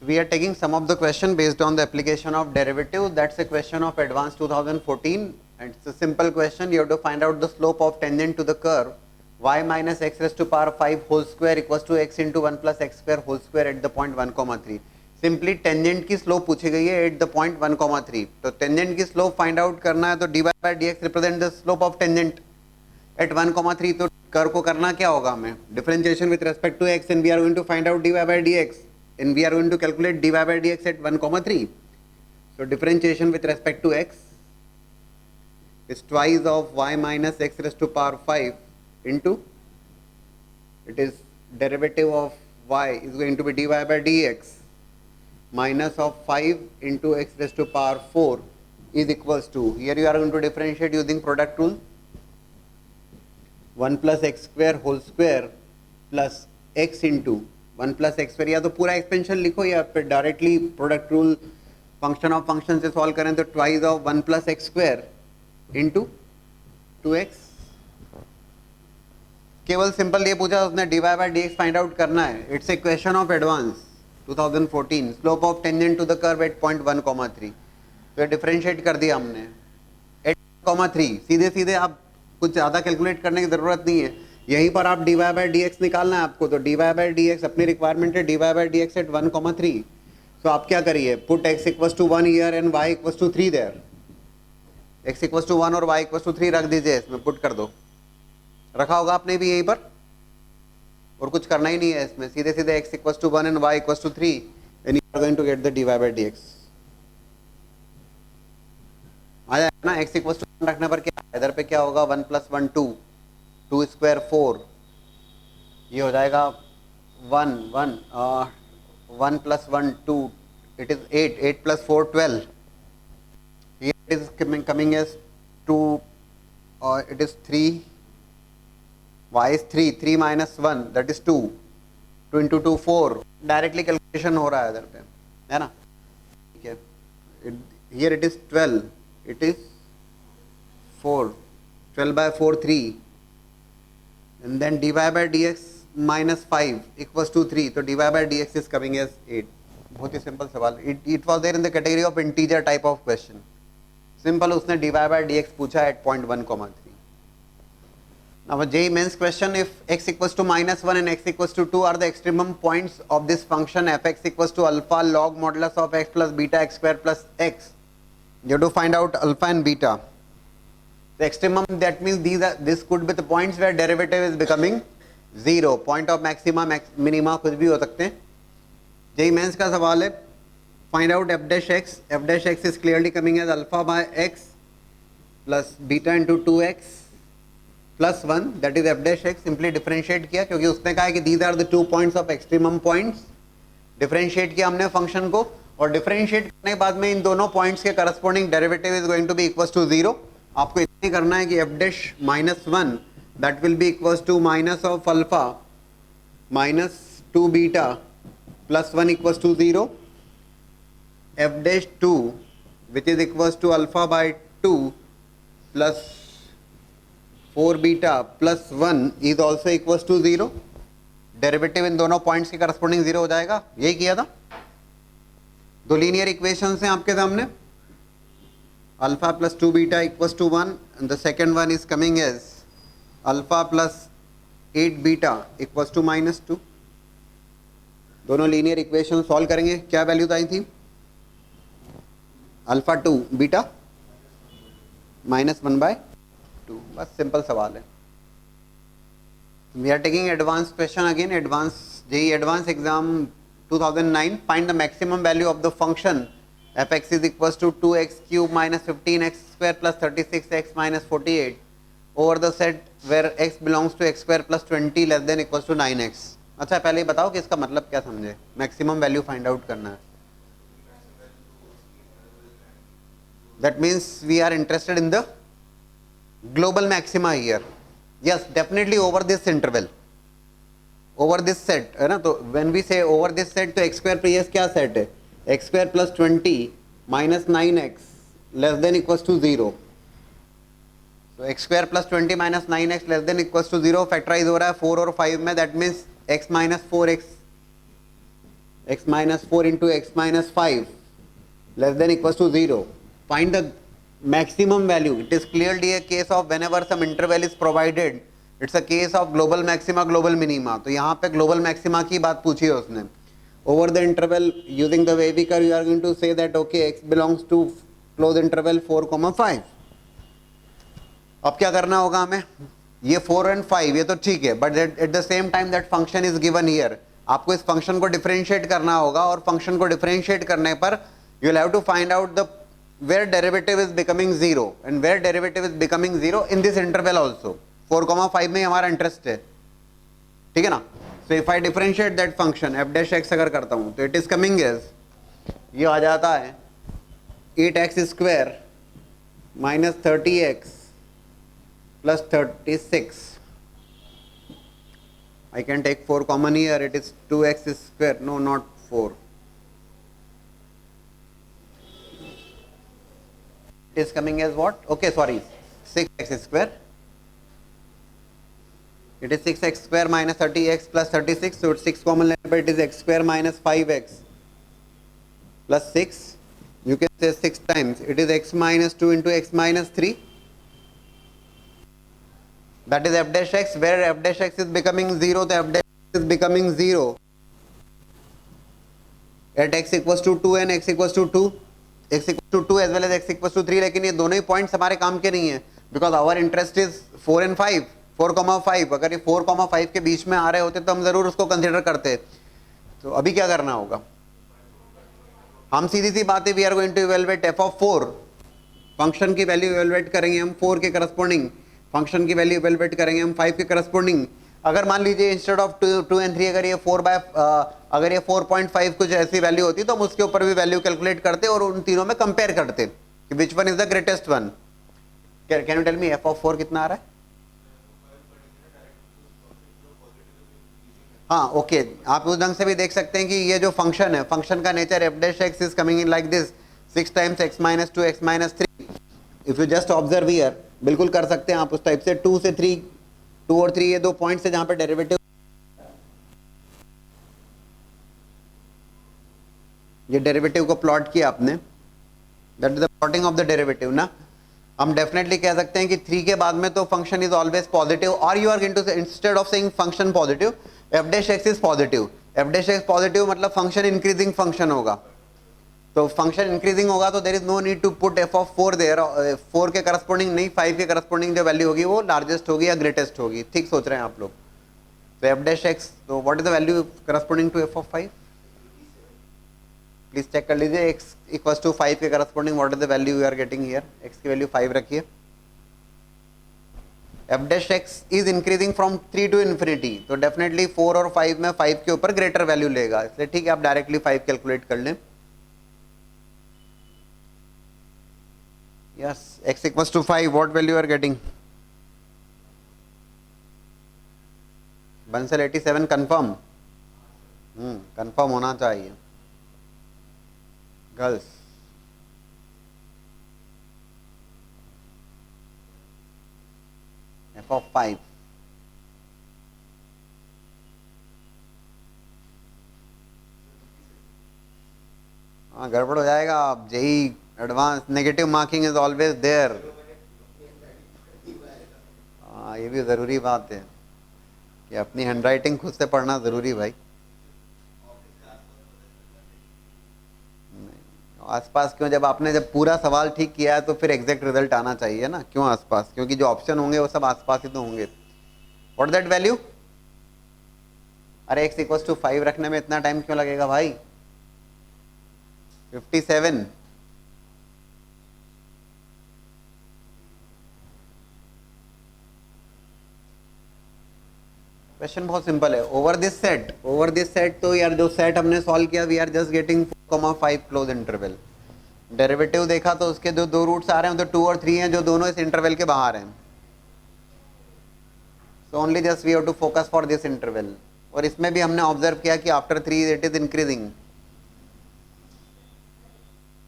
We are taking some of the question based on the application of derivative. That's a question of advanced 2014, and it's a simple question. You have to find out the slope of tangent to the curve y minus x raised to power 5 whole square equals to x into 1 plus x square whole square at the point 1,3. Simply tangent की slope पूछी गई है at the point 1,3. तो tangent की slope find out करना है तो dy by dx represent the slope of tangent at 1,3. तो कर्व को करना क्या होगा हमें differentiation with respect to x and we are going to find out dy by dx and we are going to calculate dy by dx at 1,3. So differentiation with respect to x is twice of y minus x raised to power 5 into, it is derivative of y is going to be dy by dx minus of 5 into x raised to power 4 is equals to, here you are going to differentiate using product rule, 1 plus x square whole square plus x into 1 plus x square. या तो पूरा expansion लिखो या फिर directly product rule function of function से solve करें तो twice of 1 plus x square into 2x. केवल सिंपल ये पूछा उसने dy by dx find out करना है. It's a question of advance 2014, slope of tangent to the curve at point 1,3. तो डिफरेंशिएट कर दिया हमने एट 1,3. सीधे सीधे आप कुछ ज़्यादा कैलकुलेट करने की ज़रूरत नहीं है, यहीं पर आप dy by dx निकालना है आपको. तो dy by dx अपनी रिक्वायरमेंट है dy by dx एट 1,3. तो आप क्या करिए, put x equals to 1 here and y equals to 3 there. x equals to 1 और y इक्वल्स टू 3 रख दीजिए, इसमें पुट कर दो. रखा होगा आपने भी यहीं पर, और कुछ करना ही नहीं है इसमें. सीधे सीधे x equals to 1 and y equals to 3 and you are going to get the dy by dx. आ जाएगा ना. x इक्वल्स टू 1 रखने पर क्या, इधर पे क्या होगा, 1 प्लस 1 2, 2 स्क्वायर 4, ये हो जाएगा 1 1 1 plus 1 2, it is 8, 8 plus 4 12. Here it is coming as 2, it is 3, y is 3, 3 minus 1 that is 2, 2 into 2 4. Directly calculation हो रहा है इधर पे, है ना. ठीक है. Here it is 12, it is 4, 12 by 4 3, and then dy by dx minus 5 equals to 3. तो dy by dx is coming as 8. बहुत ही सिंपल सवाल. It was there in the category of integer type of question. Simple उसने dy by dx पूछा at point 1,3. Now a JEE mains question, if x equals to minus 1 and x equals to 2 are the extremum points of this function fx equals to alpha log modulus of x plus beta x square plus x. You have to find out alpha and beta. The extremum, that means this could be the points where derivative is becoming 0. Point of maxima, minima कुछ भी हो सकते हैं. JEE mains का सवाल है, find out f dash x. F dash x is clearly coming as alpha by x plus beta into 2x plus 1, that is f dash x. Simply differentiate किया क्योंकि उसने कहा है कि these are the 2 points of extremum points. Differentiate किया हमने function को, और differentiate करने के बाद में इन दोनों पॉइंट्स के corresponding derivative is going to be equals to 0. आपको इतना ही करना है कि f dash minus 1 that will be equals to minus of alpha minus 2 beta plus 1 equals to 0. F dash 2 which is equals to alpha by 2 plus 4 beta plus 1 is also equals to 0. Derivative in दोनों points के corresponding 0 हो जाएगा. यही किया था. दो linear equations हैं आपके सामने. Alpha plus 2 beta equals to 1 and the second one is coming as alpha plus 8 beta equals to minus 2. दोनों लीनियर इक्वेशन सॉल्व करेंगे. क्या वैल्यूज आई थी, अल्फा 2 बीटा माइनस 1 बाय 2. बस सिंपल सवाल है. We are taking advance question again. Advance JEE advance exam 2009. Find the maximum value of the function fx is equals to 2x cube minus 15x square plus 36x minus 48 over the set where x belongs to x square plus 20 less than equals to 9x. अच्छा पहले ही बताओ कि इसका मतलब क्या समझे. Maximum value find out करना है. That means we are interested in the global maxima here. Yes, definitely over this interval, over this set है ना. तो when we say over this set तो x square प्रीवियस क्या set है, x square plus 20 minus 9x less than equals to 0. So x square plus 20 minus 9x less than equals to 0 factorise हो रहा है 4 और 5 में. That means x minus 4x, x minus 4 into x minus 5 less than equals to 0. Find the maximum value. It is clearly a case of whenever some interval is provided, it's a case of global maxima, global minima. तो यहाँ पे global maxima की बात पूछी है उसने. Over the interval using the wavy curve, you are going to say that okay, x belongs to closed interval 4,5. अब क्या करना होगा हमें? ये 4 and 5 ये तो ठीक है, but at the same time that function is given here. आपको इस फंक्शन को डिफरेंशिएट करना होगा और फंक्शन को डिफरेंशिएट करने पर you will have to find out the where derivative is becoming 0 and where derivative is becoming 0 in this interval also. 4,5 में हमारा इंटरेस्ट है, ठीक है ना. So if I differentiate that function f dash x अगर करता हूँ तो it is coming as ये आ जाता है 8x square minus 30x plus 36. I can take 4 common here, it is 2x square, no not 4. It is coming as what? Okay, sorry, 6x square. It is 6x square minus 30x plus 36, so it's 6 common but it is x square minus 5x plus 6. You can say 6 times, it is x minus 2 into x minus 3. That is f dash x, where f dash x is becoming 0, the f dash x is becoming 0 at x equals to 2 and x equals to 2. x equals to 2 as well as x equals to 3, लेकिन ये दोनों ही points हमारे काम के नहीं है because our interest is 4 and 5, 4,5. अगर ये 4,5 के बीच में आ रहे होते तो हम जरूर उसको कंसिडर करते. तो अभी क्या करना होगा? हम सीधी सी बात है, we are going to evaluate f of 4. Function की वैल्यू इवेलुएट करेंगे हम 4 के करस्पॉन्डिंग, फंक्शन की वैल्यू इवेलुएट करेंगे हम 5 के करस्पॉन्डिंग. अगर मान लीजिए इंस्टेड ऑफ 2 and 3 अगर ये 4 4.5 कुछ ऐसी वैल्यू होती तो हम उसके ऊपर भी वैल्यू कैलकुलेट करते और उन तीनों में कंपेयर करते कि which one is the greatest one. Can you tell me f of 4 कितना आ रहा है? हाँ ओके, आप उस ढंग से भी देख सकते हैं कि ये जो फंक्शन है, फंक्शन का nature f dash x is coming in like this 6 times x minus 2 x minus 3. If you just observe here, बिल्कुल कर सकते हैं आप उस टाइप से. 2 से 3, 2 और 3 ये दो पॉइंट्स है जहां पे डेरिवेटिव, ये डेरिवेटिव को प्लॉट किया आपने, that is the plotting of the derivative ना. हम डेफिनेटली कह सकते हैं कि 3 के बाद में तो फंक्शन इज ऑलवेज पॉजिटिव, और you are going to say instead of saying function positive, f dash x is positive. f dash x positive मतलब फंक्शन इंक्रीजिंग फंक्शन होगा. तो फंक्शन इंक्रीजिंग होगा तो there is no need to put f of 4 there. 4 के corresponding नहीं, 5 के corresponding जो value होगी वो लार्जेस्ट होगी या ग्रेटेस्ट होगी. ठीक सोच रहे हैं आप लोग? तो f dash x, तो what is the value corresponding to f of 5? Please check कर लीजिए. x इक्वल्स टू 5 के corresponding what is the value you are getting here? x की वैल्यू 5 रखिए. f dash x is increasing from 3 to infinity, तो definitely 4 और 5 में 5 के ऊपर ग्रेटर वैल्यू लेगा, इसलिए ठीक है आप डायरेक्टली 5 कैलकुलेट कर लें. Yes, x equals to 5, what value you are getting? Bansal 87 confirm. confirm होना चाहिए गर्ल्स. f of 5. हाँ गड़बड़ हो जाएगा. आप JEE advance negative marking is always there. हाँ ये भी ज़रूरी बात है कि अपनी हैंडराइटिंग खुद से पढ़ना ज़रूरी भाई. आसपास क्यों? जब आपने जब पूरा सवाल ठीक किया है तो फिर एग्जैक्ट रिजल्ट आना चाहिए ना. क्यों आसपास? क्योंकि जो ऑप्शन होंगे वो सब आसपास ही तो होंगे. What that value? अरे x इक्वल्स टू 5 रखने में इतना टाइम क्यों लगेगा भाई? 57. क्वेश्चन बहुत सिंपल है. ओवर दिस सेट तो यार जो सेट हमने सॉल्व किया, we are just getting 4,5 close interval. Derivative देखा तो उसके जो 2 रूट्स आ रहे हैं तो 2 और 3 हैं जो दोनों इस इंटरवल के बाहर हैं. So only just we have to focus for this interval. और इसमें भी हमने ऑब्जर्व किया कि आफ्टर 3 इट इज इंक्रीजिंग.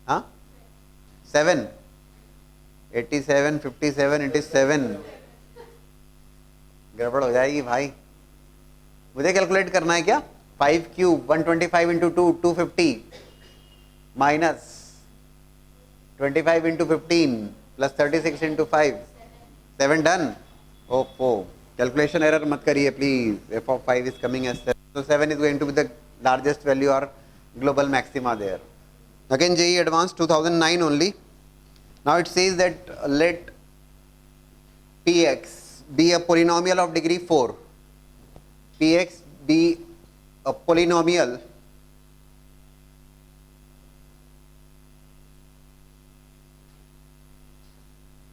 हाँ 7, 87, 57, इट इज 7. गड़बड़ हो जाएगी भाई. मुझे कैलकुलेट करना है क्या? 5 cube 125 into 2 250 minus 25 into 15 plus 36 into 5 7 done. Oh, calculation error mat kariye please. F of 5 is coming as 7. So 7 is going to be the largest value or global maxima there. Again JEE Advanced 2009 only. Now it says that let Px be a polynomial of degree 4. Px be a polynomial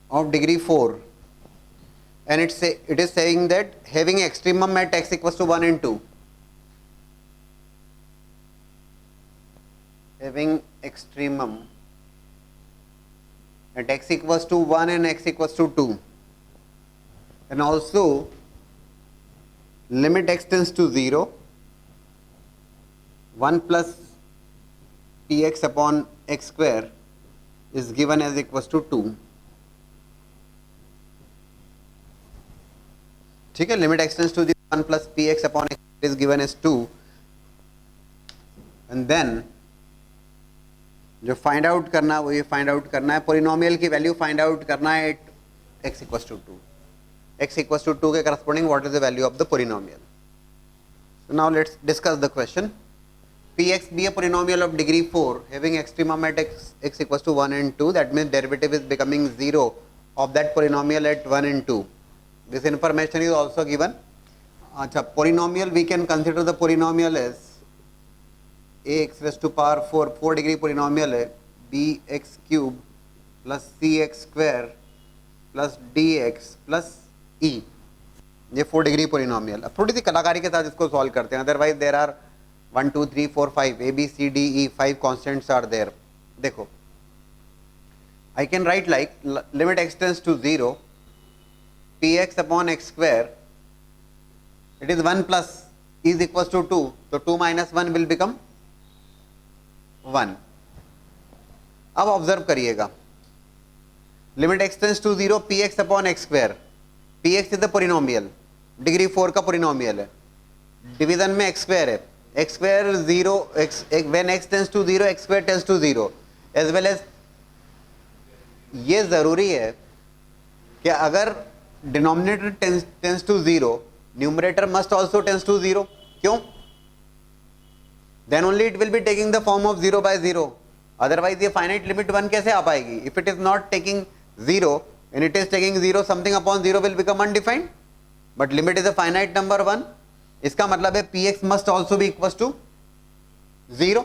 of degree 4, and it is saying that having extremum at x equals to 1 and 2. Having extremum at x equals to 1 and x equals to 2, and also limit x tends to 0, 1 plus px upon x square is given as equals to 2. ठीक है, limit x tends to 1 plus p x upon x is given as 2, and then जो find out करना वो ये find out करना है polynomial की value find out करना है at x equals to 2. X equals to 2 के corresponding what is the value of the polynomial. So now let's discuss the question. Px be a polynomial of degree 4 having extremum at x equals to 1 and 2, that means derivative is becoming 0 of that polynomial at 1 and 2. This information is also given. Achha, polynomial, we can consider the polynomial as ax raised to power 4 degree polynomial है bx cube plus cx square plus dx plus e. ये 4 degree polynomial. अब थोड़ी सी कलाकारी के साथ इसको solve करते हैं, otherwise there are 1 2 3 4 5 a b c d e 5 constants are there. देखो, I can write like limit x tends to 0 px upon x square, it is 1 plus is equals to 2, so 2 minus 1 will become 1. अब observe करिएगा, limit x tends to 0 px upon x square, px is the polynomial, degree 4 का polynomial है, division में x square है, x square 0 when x tends to 0 x square tends to 0, as well as ये जरूरी है कि अगर denominator tends to 0, numerator must also tends to 0. क्यों? Then only it will be taking the form of 0 by 0. Otherwise ये finite limit 1 कैसे आ पाएगी? If it is not taking 0 and it is taking 0, something upon 0 will become undefined, but limit is a finite number 1. इसका मतलब है px must also be equal to 0.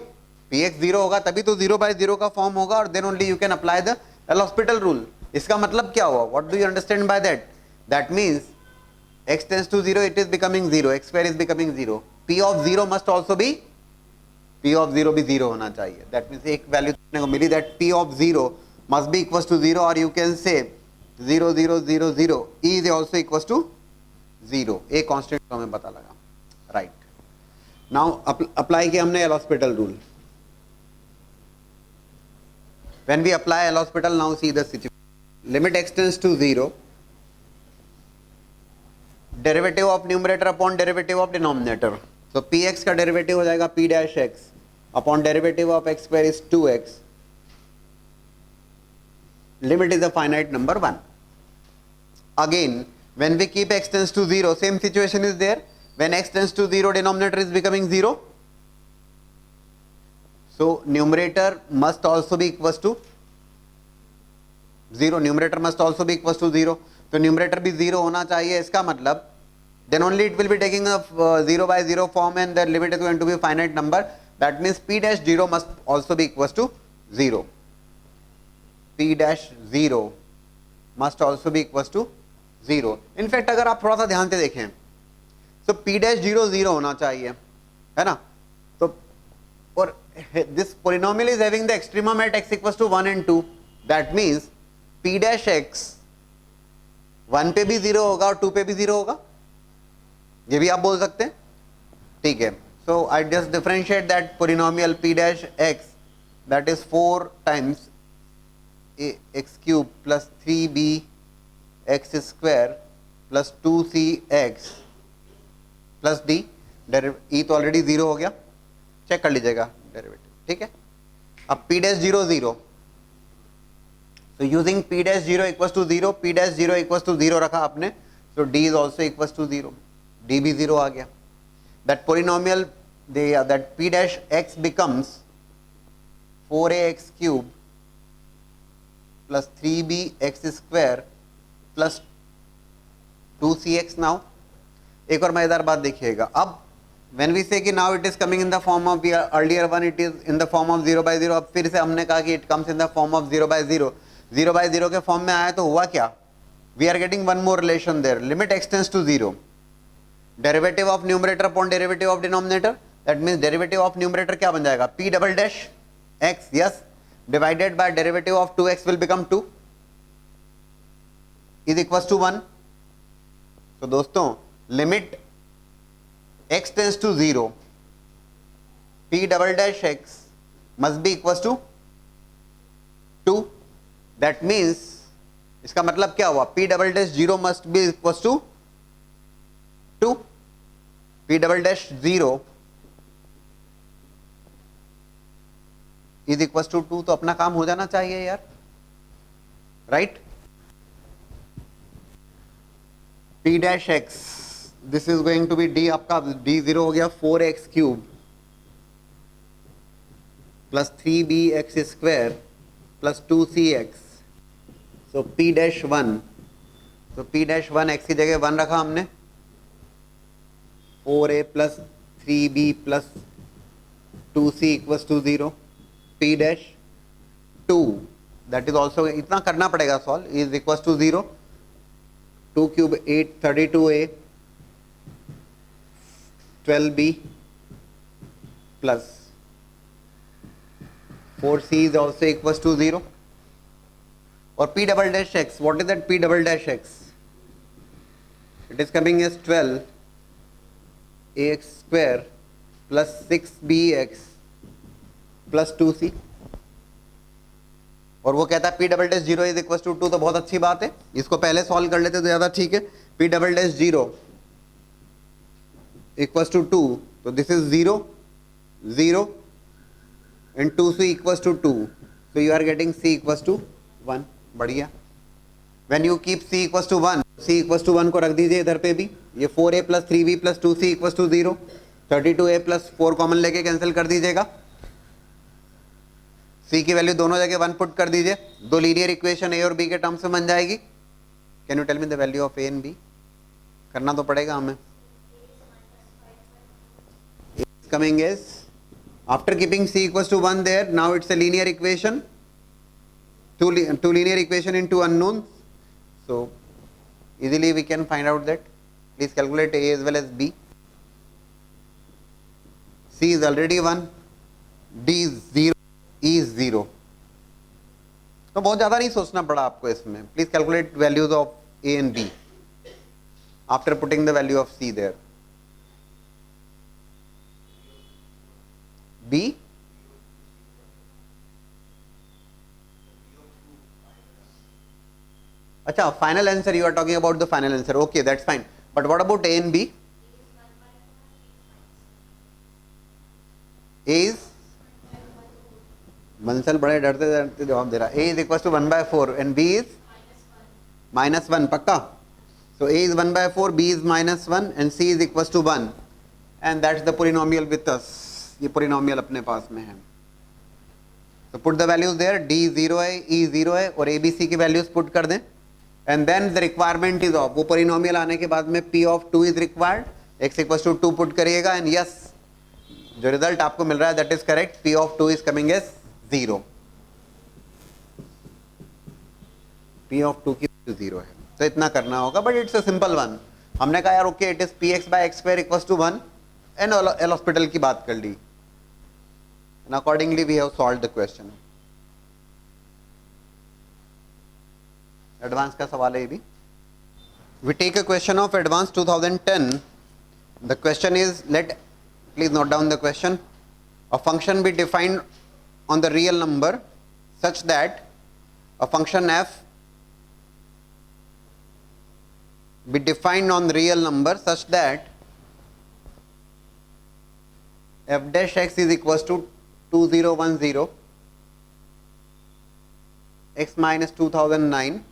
px 0 होगा तभी तो 0 by 0 का फॉर्म होगा, और then only you can apply the L'Hospital rule. इसका मतलब क्या हुआ? What do you understand by that? That means x tends to 0, it is becoming 0, x square is becoming 0. p of 0 must also be, p of 0 भी 0 होना चाहिए. That means एक value देखने को मिली, that p of 0 must be equals to 0, or you can say 0 0 0 0 e is also equals to 0. एक constant तो हमें पता लगा, राइट. नाउ अप्लाई किया हमने L'Hospital rule. When we apply L'Hospital, now see the situation. Limit x tends to 0, derivative of numerator upon derivative of denominator. तो px का derivative हो जाएगा p dash x upon derivative of x square is 2x. Limit is a finite number 1. Again when we keep x tends to 0, same situation is there. When x tends to 0, denominator is becoming 0, so numerator must also be equals to 0. Numerator must also be equals to 0, तो numerator भी 0 होना चाहिए. इसका मतलब then only it will be taking a 0 by 0 form and the limit is going to be finite number. That means p dash 0 must also be equals to 0. p dash 0 must also be equals to 0. In fact अगर आप थोड़ा सा ध्यान से देखें तो p dash 0 0 होना चाहिए, है ना. तो और this polynomial is having the extremum at x equals to 1 and 2. That means p dash x 1 पे भी 0 होगा और 2 पे भी 0 होगा, ये भी आप बोल सकते हैं, ठीक है. So I just differentiate that polynomial p dash x, that is 4 times x cube plus 3b x square plus 2c x plus d. ई तो ऑलरेडी 0 हो गया, चेक कर लीजिएगा डेरिवेटिव, ठीक है। अब P dash 0 0, so using p dash 0 equals to 0, p dash 0 equals to 0 रखा आपने, so d is also equals to 0, d भी 0 आ गया। that polynomial that p dash x becomes 4ax cube plus 3bx square plus 2cx। now एक और मजेदार बात देखिएगा, अब when we say कि now it is coming in the form of, earlier one it is in the form of 0 by 0, अब फिर से हमने कहा कि it comes in the form of 0 by 0, 0 by 0 के फॉर्म में आया तो हुआ क्या, we are getting one more relation there, limit x tends to 0, derivative of numerator upon derivative of denominator, that means derivative of numerator क्या बन जाएगा, p double dash x, yes, divided by derivative of 2x will become 2 is equals to 1। तो दोस्तों limit x tends to 0, p double dash x must be equals to 2, that means इसका मतलब क्या हुआ, p double dash 0 must be equals to 2, p double dash 0 is equals to 2, तो अपना काम हो जाना चाहिए यार, right. p dash x this is going to be d, आपका d 0 हो गया 4x cube plus 3bx square plus 2cx, so p dash 1, तो p डैश 1 x की जगह 1 रखा हमने, 4a plus 3b plus 2c equals to 0, p dash 2 that is also, इतना करना पड़ेगा solve, is equals to 0, 2 cube 8 32a 12b plus 4c is also equals to 0, और p double dash x, what is that p double dash x, it is coming as 12 ax square plus 6bx plus 2c, और वो कहता है p double dash 0 is equals to 2, तो बहुत अच्छी बात है, इसको पहले सॉल्व कर लेते तो ज़्यादा ठीक है। p double dash 0 equals to 2, so this is 0 0 and 2c equals to 2, so you are getting c equals to 1, बढ़िया। when you keep c equals to 1, c equals to 1 को रख दीजिए इधर पे भी, ये 4a plus 3b plus 2c equals to 0, 32a plus 4 common लेके cancel कर दीजिएगा, c की वैल्यू दोनों जगह 1 पुट कर दीजिए, दो लीनियर इक्वेशन a और b के टर्म्स में बन जाएगी। Can you tell me the value of a and b, करना तो पड़ेगा हमें। coming is, after keeping c equals to 1 there, now it's a linear equation, two linear equation in two unknowns, so easily we can find out that. Please calculate a as well as b, c is already 1, d is 0, e is 0, तो बहुत ज़्यादा नहीं सोचना पड़ा आपको इसमें। Please calculate values of a and b after putting the value of c there। B, अच्छा final answer, you are talking about the final answer, okay that's fine, but what about A and B, A is मंसल बड़े डरते डरते जवाब दे रहा, A is equal to 1/4 and B is -1, पक्का, so A is 1/4, B is -1 and C is equal to 1, and that's the polynomial with us, ये polynomial अपने पास में है। तो put the values there, d 0 है, e 0 है, और a b c की वैल्यूज पुट कर दें, and then the requirement is of, वो पोलिनोमियल आने के बाद में p of 2 is required, x equals to 2 put करिएगा, एंड यस जो रिजल्ट आपको मिल रहा है that is correct, p of 2 is coming as 0, p of 2 की 0 है, तो इतना करना होगा, but it's a simple one. हमने कहा यार okay it is px by x square equals to 1, and L'Hospital की बात कर ली, and accordingly we have solved the question। Advance का सवाल है ये भी। We take a question of advanced 2010, the question is, please note down the question, a function be defined on the real number such that a function f be defined on real number such that f dash x is equals to 2010 x minus 2009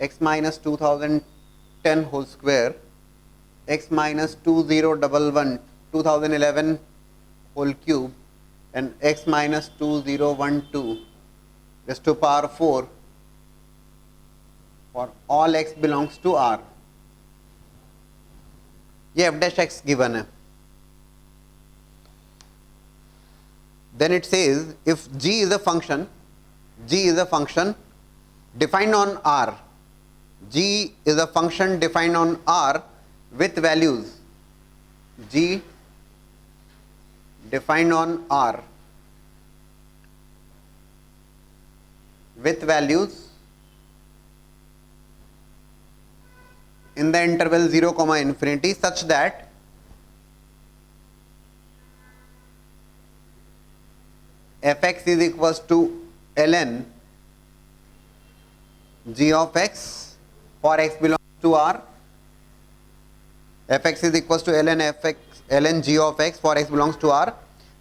x minus 2010 whole square x minus 2011 whole cube and x minus 2012 raised to power 4 for all x belongs to R. ये f dash x given है. Then it says if g is a function defined on R, g is a function defined on R with values, g defined on R with values in the interval 0, infinity such that fx is equals to ln g of x for x belongs to R, fx is equals to ln g of x for x belongs to R.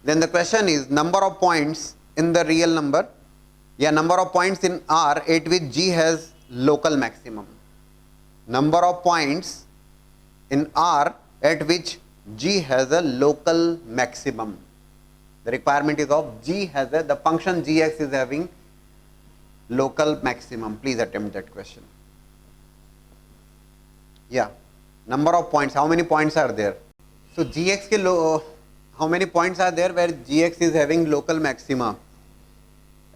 Then the question is number of points in the real number, number of points in R at which g has local maximum. Number of points in R at which g has a local maximum. The requirement is of g has the function gx is having local maximum. Please attempt that question. Number of points, how many points are there? So gx ke how many points are there where gx is having local maxima?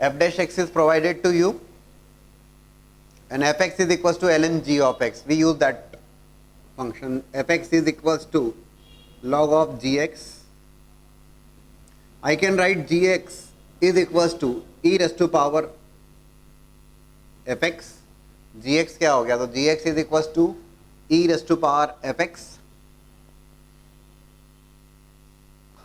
F dash x is provided to you and fx is equals to ln g of x. We use that function. Fx is equals to log of gx. I can write gx is equals to e raised to power fx. gx क्या हो गया? तो gx is equals to e raised to power fx.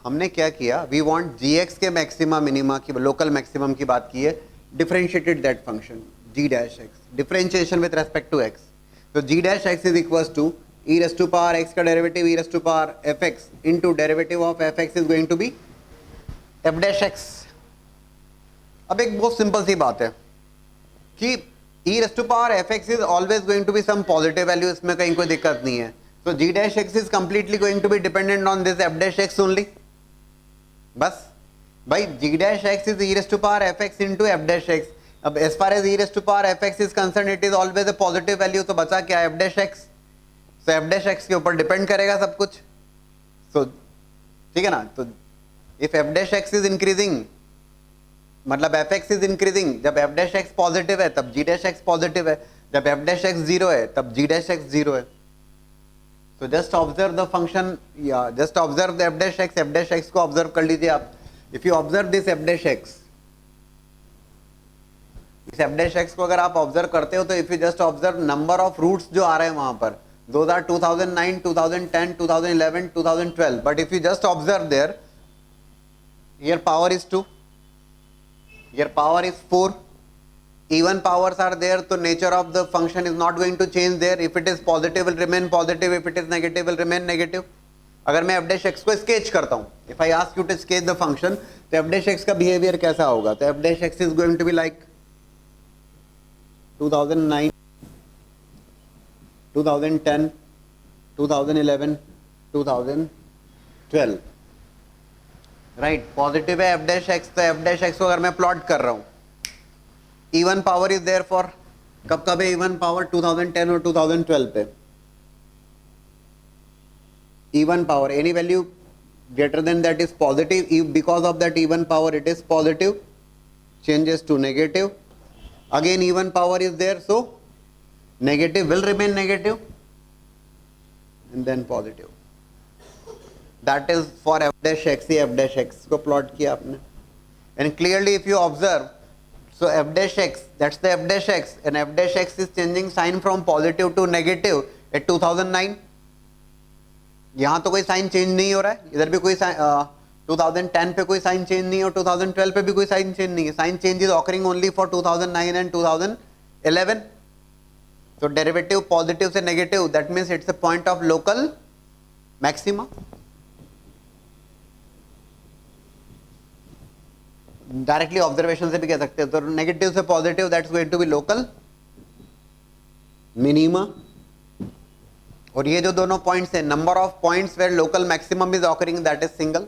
हमने क्या किया? We want gx के maxima minima की local maximum की बात की है. Differentiated that function g dash x. Differentiation with respect to x. So g dash x is equals to e raised to power x का derivative e raised to power fx into derivative of fx is going to be f dash x. अब एक बहुत simple सी बात है कि e raised to power fx is always going to be some positive value, इसमें कहीं कोई दिक्कत नहीं है. So g dash x is completely going to be dependent on this f dash x only. बस भाई g dash x is e raised to power fx into f dash x. अब as far as e raised to power fx is concerned it is always a positive value. तो बचा क्या? f dash x. So f dash x के ऊपर depend करेगा सब कुछ. So ठीक है ना? तो if f dash x is increasing मतलब fx is increasing, जब f dash x पॉजिटिव है तब g dash x पॉजिटिव है, जब f dash x 0 है तब g dash x 0 है. So just observe the function, just observe the f dash x को observe कर लीजिए आप. If you observe this f dash x, इस f dash x को अगर आप observe करते हो तो if you just observe number of roots जो आ रहे हैं वहां पर, those are 2009, 2010, 2011, 2012. But if you just observe there, here power is 2, here power is 4, even powers are there, so nature of the function is not going to change there. If it is positive will remain positive, if it is negative will remain negative. अगर मैं f dash x को sketch करता हूँ, if I ask you to sketch the function, तो f dash x का behavior कैसा होगा? तो f dash x is going to be like 2009, 2010, 2011, 2012. Right positive है f dash x, तो f dash x को अगर मैं प्लॉट कर रहा हूँ, even power is there for कब कब है इवन पावर? 2010 और 2012 पे. Even power, any value greater than that is positive. Because of that even power it is positive, changes to negative. Again even power is there, so negative will remain negative and then positive. That is for f dash x. f dash x को plot किया आपने. And clearly if you observe, so f dash x, that's the f dash x, and f dash x is changing sign from positive to negative at 2009. यहाँ तो कोई sign change नहीं हो रहा है, इधर भी कोई 2010 पे कोई साइन चेंज नहीं है और 2012 पे भी कोई साइन चेंज नहीं है. Sign change is occurring only for 2009 and 2011. तो डेरिवेटिव पॉजिटिव से negative, that means it's a point of local maxima. Directly observation से भी कह सकते हो, तो नेगेटिव से positive that's going to be local minima. और ये जो दोनों पॉइंट्स हैं, number of points where local maximum is occurring that is single.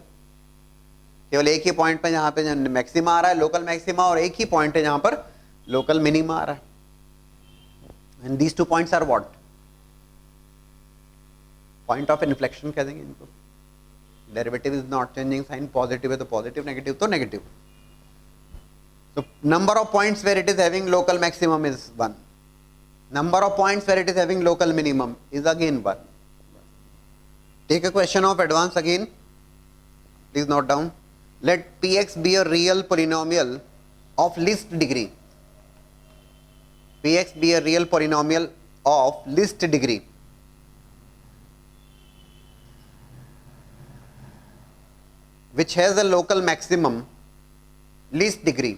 केवल एक ही पॉइंट पे जहां पे मैक्सिमा आ रहा है लोकल मैक्सिमा, और एक ही पॉइंट है जहां पर लोकल मिनिमा आ रहा है। And these two points are what? Point of inflection कह देंगे इनको। Derivative is not changing sign, positive है तो पॉजिटिव, नेगेटिव तो negative. So number of points where it is having local maximum is 1. Number of points where it is having local minimum is again 1. Take a question of advance again. Please note down. Let Px be a real polynomial of least degree. Px be a real polynomial of least degree. Which has a local maximum least degree.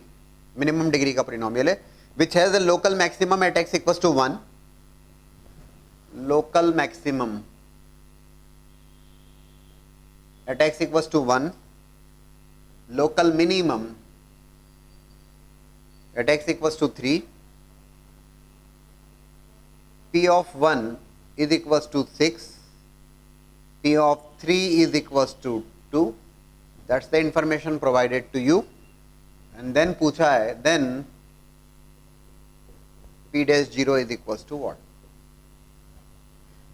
Minimum degree का polynomial है, which has the local maximum at x equals to 1, local maximum at x equals to 1, local minimum at x equals to 3, p of 1 is equals to 6, p of 3 is equals to 2. That's the information provided to you. And then पूछा है then p dash 0 is equals to what?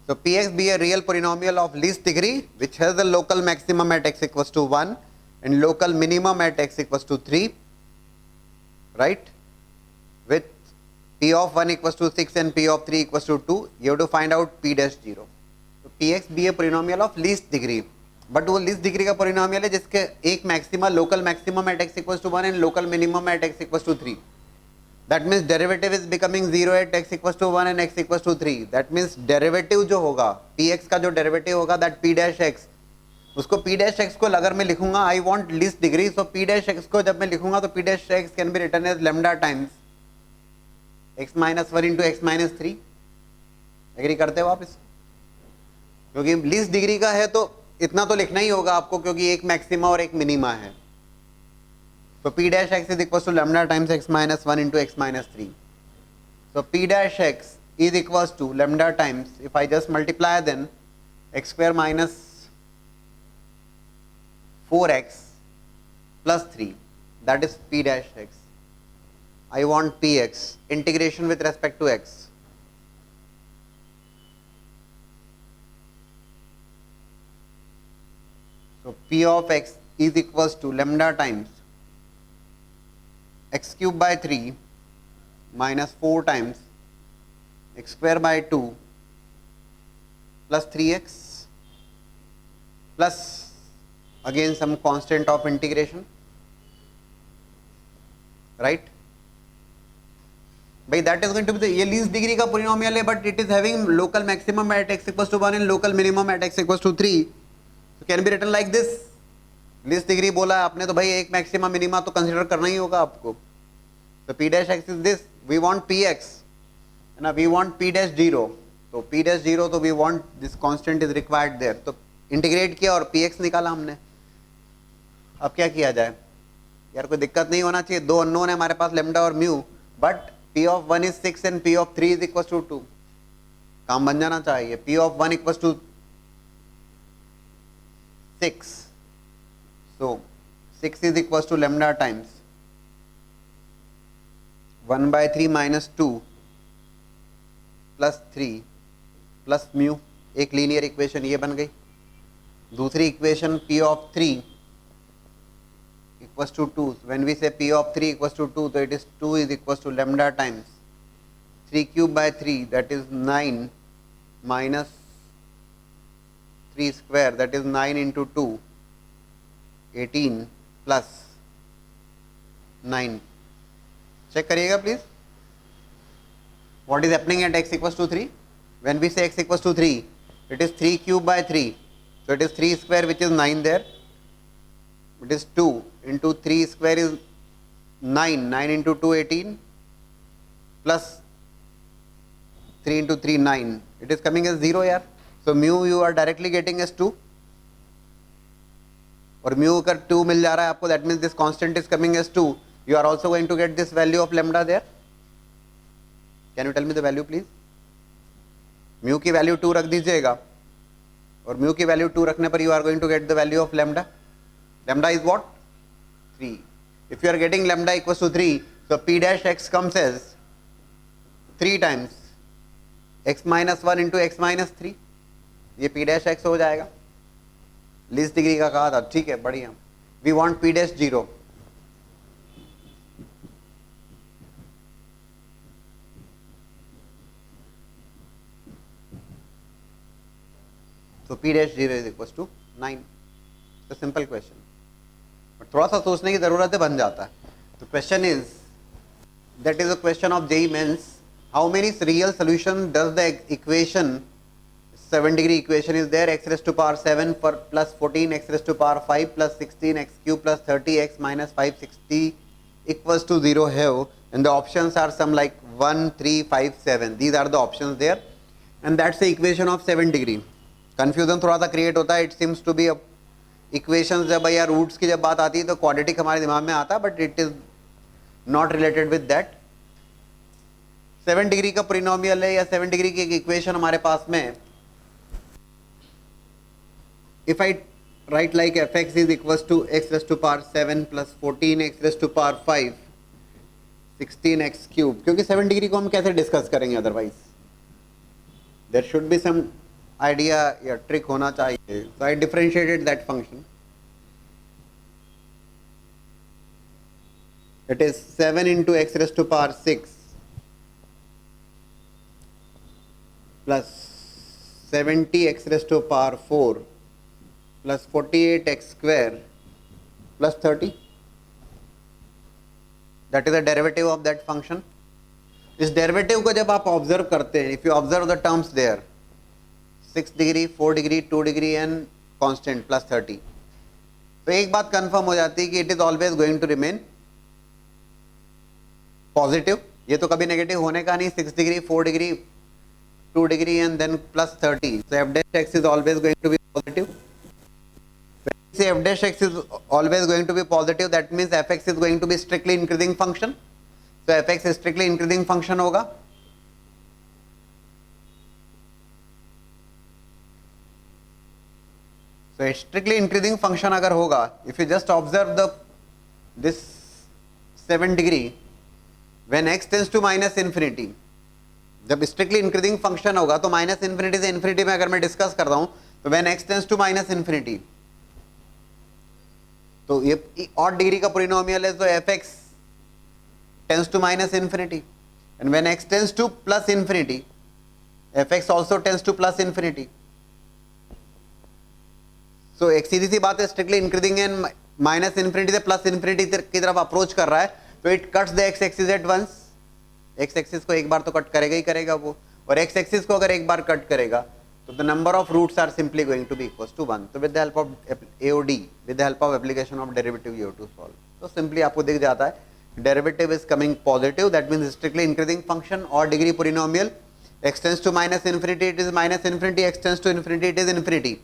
So px be a real polynomial of least degree which has the local maximum at x equals to 1 and local minimum at x equals to 3, right? With p of 1 equals to 6 and p of 3 equals to 2, you have to find out p dash 0. So px be a polynomial of least degree. But वो least degree का polynomial है जिसके एक maxima local maximum at x equals to 1 and local minimum at x equals to 3. That means derivative is becoming 0 at x equals to 1 and x equals to 3. That means derivative जो होगा px का जो derivative होगा that p dash x, उसको p dash x को अगर मैं लिखूंगा I want least degree, so p dash x को जब मैं लिखूंगा तो p dash x can be written as lambda times x minus 1 into x minus 3. Agree करते हो आप इस? क्योंकि लीस्ट डिग्री का है तो इतना तो लिखना ही होगा आपको क्योंकि एक मैक्सिमा और एक मिनिमा है. तो p dash x is equal to lambda times x minus 1 into x minus 3. So p dash x is equal to lambda times, if I just multiply then x square minus 4x plus 3, that is p dash x. I want px integration with respect to x. So p of x is equals to lambda times x cube by 3 minus 4 times x square by 2 plus 3x plus again some constant of integration, right? भाई that is going to be the, ये least degree का polynomial है but it is having local maximum at x equals to 1 and local minimum at x equals to 3. So can be written like this. Least degree बोला है आपने तो भाई एक maxima minima तो कंसीडर करना ही होगा आपको. तो p dash x is this, we want px है ना, वी वांट p डैश 0. तो p डैश 0 तो we want this constant is required there. तो इंटीग्रेट किया और px निकाला हमने. अब क्या किया जाए यार, कोई दिक्कत नहीं होना चाहिए. दो अननोन है हमारे पास लेमडा और mu, but p of 1 is 6 and p of 3 is equal to 2. काम बन जाना चाहिए. p of 1 equal to 6. So 6 is equals to lambda times 1 by 3 minus 2 plus 3 plus mu. एक लीनियर इक्वेशन ये बन गई. दूसरी equation p of 3 equals to 2. When we say p of 3 equals to 2, so it is 2 is equals to lambda times 3 cube by 3, that is 9 minus 3 square, that is 9 into 2, 18 plus 9. Check करिएगा please. What is happening at x equals to 3? When we say x equals to 3, it is 3 cube by 3. So it is 3 square which is 9 there. It is 2 into 3 square is 9. 9 into 2 18 plus 3 into 3 9. It is coming as 0 here. So mu you are directly getting as 2. और mu अगर 2 मिल जा रहा है आपको, that means this constant is coming as 2, you are also going to get this value of lambda there. Can you tell me the value please? Mu की value 2 रख दीजिएगा, और म्यू की वैल्यू 2 रखने पर you are going to get the value of lambda. Lambda is what? 3. If you are getting lambda equals to 3, so p dash x comes as 3 times x minus 1 into x minus 3. ये p dash x हो जाएगा. Least degree का कहा था, ठीक है, बढ़िया. We want p dash 0. So p dash 0 is equals to 9. It's a simple question. थोड़ा सा सोचने की जरूरत है, बन जाता है. तो question is, that is a question of JEE Mains. How many real solution does the equation 7 degree equation is there, x raised to power 7 पर plus 14 x raised to power 5 plus 16 x cube plus 30 x minus 560 equals to 0 have, and the options are some like 1 3 5 7. these are the options there, and that's the equation of 7 degree. Confusion थोड़ा सा create होता है. It seems to be a equations, जब या roots की जब बात आती है तो क्वाड्रेटिक हमारे दिमाग में आता है, but it is not related with that. 7 degree का पोलिनोमियल है या 7 डिग्री की एक इक्वेशन हमारे पास में. If I write like F x is equals to x raise to power 7 plus 14 x raise to power 5 16 x cube, क्योंकि 7 degree को हम कैसे डिस्कस करेंगे, otherwise there should be some idea या ट्रिक होना चाहिए. so I differentiated that function. It is 7 into x raised to power 6 plus 70 x raised to power 4 plus 48 x square plus 30. That is the derivative of that function. इस derivative को जब आप observe करते हैं, if you observe the terms there, 6 degree 4 degree 2 degree and constant plus 30, तो एक बात confirm हो जाती है कि it is always going to remain positive. ये तो कभी नेगेटिव होने का नहीं. 6 degree 4 degree 2 degree and then plus 30, so f dash x is always going to be positive. When we say f dash x is always going to be positive, that means fx is going to be strictly increasing function. so fx strictly increasing function होगा. So strictly increasing function अगर होगा, if you just observe this 7 degree, when x tends to minus infinity, जब strictly increasing function होगा तो minus infinity से infinity में अगर मैं डिस्कस करता हूं, तो when x tends to minus infinity, तो ये odd डिग्री का पोलिनोमियल है, तो fx tends to minus infinity, and when x tends to plus infinity, fx also tends to plus infinity. तो एक सीधी सी बात है, strictly increasing and minus infinity से प्लस इन्फिनिटी की तरफ अप्रोच कर रहा है, तो it cuts the x axis at once. X axis को एक बार तो कट करेगा ही करेगा वो, और एक्स एक्सिस को अगर एक बार कट करेगा तो the number of roots are simply going to be equals to 1. तो with the help of AOD, with the help of application of derivative you have to solve. तो सिंपली आपको दिख जाता है derivative is coming positive, that means strictly increasing function और degree polynomial. X tends to minus infinity, it is minus infinity. X tends to infinity, it is infinity.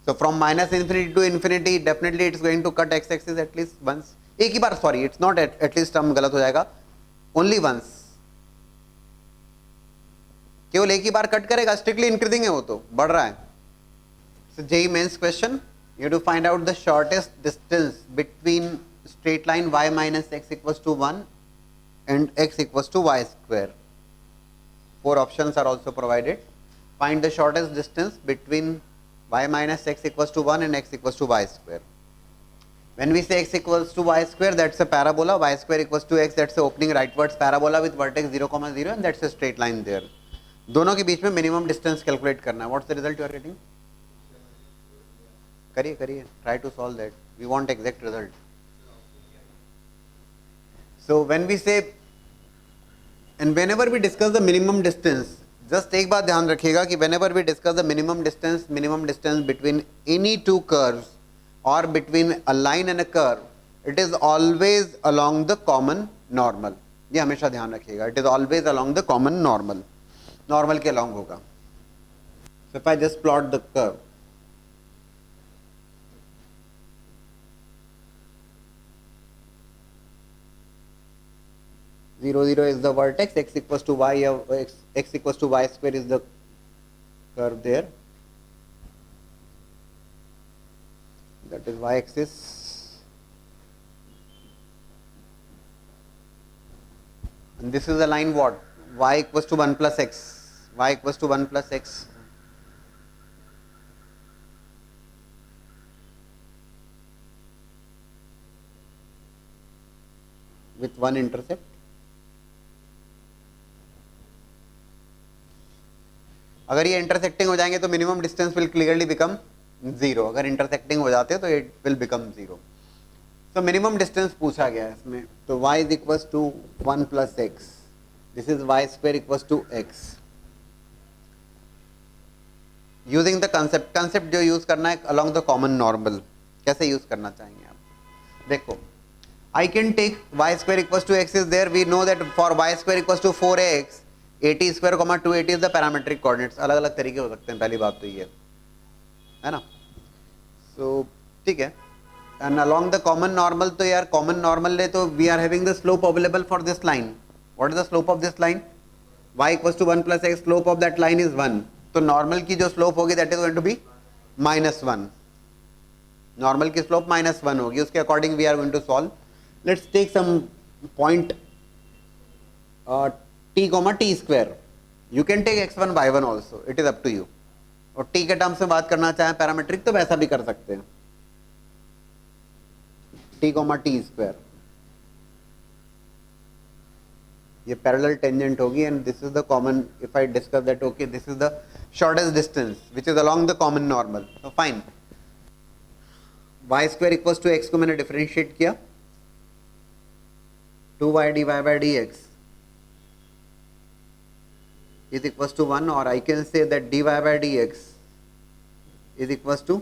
So from minus infinity to infinity, definitely it's going to cut x axis at least once. एक ही बार, sorry, it's not at least term गलत हो जाएगा, only once. केवल एक ही बार cut करेगा, strictly increasing है वो तो, बढ़ रहा है. So JEE mains question, you have to find out the shortest distance between straight line y minus x equals to 1 and x equals to y square. 4 options are also provided. Find the shortest distance between y minus x equals to 1 and x equals to y square. When we say x equals to y square, that's a parabola. Y square equals to x, that's a opening rightwards parabola with vertex 0, 0, and that's a straight line there. दोनों के बीच में minimum distance calculate करना है. What's the result you are getting? करिए करिए, try to solve that. We want exact result. So when we say, and whenever we discuss the minimum distance, just एक बात ध्यान रखिएगा कि whenever we discuss the minimum distance between any two curves or between a line and a curve, it is always along the common normal. ये हमेशा ध्यान रखिएगा, it is always along the common normal. Normal के along होगा. So if I just plot the curve, 0 0 is the vertex, x equals to y, x equals to y square is the curve there. That is y axis. And this is the line what? Y equals to 1 plus x. Y equals to 1 plus x. With one intercept. अगर ये intersecting हो जाएंगे तो minimum distance will clearly become 0. अगर intersecting हो जाते तो it will become 0. तो मिनिमम डिस्टेंस पूछा गया है इसमें. तो y is equals to 1 plus x. This is y square equals to x. Using the concept जो यूज करना है अलोंग द कॉमन नॉर्मल. कैसे यूज करना चाहेंगे आप? देखो, I can take y square equals to x is there. We know that for y square equals to 4x, 80 square comma 280 is the parametric coordinates. अलग अलग तरीके हो सकते हैं. पहली बात तो ये है ना. So ठीक है. And along the common normal, तो यार common normal ले तो we are having the slope available for this line. What is the slope of this line? Y equals to 1 plus x. Slope of that line is 1. तो normal की जो slope होगी that is going to be -1. Normal की slope -1 होगी. उसके according we are going to solve. Let's take some point t comma t square. You can take x1 y1 also. It is up to you. और t के terms में बात करना चाहें parametric तो वैसा भी कर सकते हैं. t comma t square. ये पैरेलल टेंजेंट होगी and this is the common. If I discuss that, okay, this is the shortest distance which is along the common normal. So fine. Y square equals to x को मैंने differentiate किया. 2y dy by dx is equals to 1, or I can say that dy by dx is equals to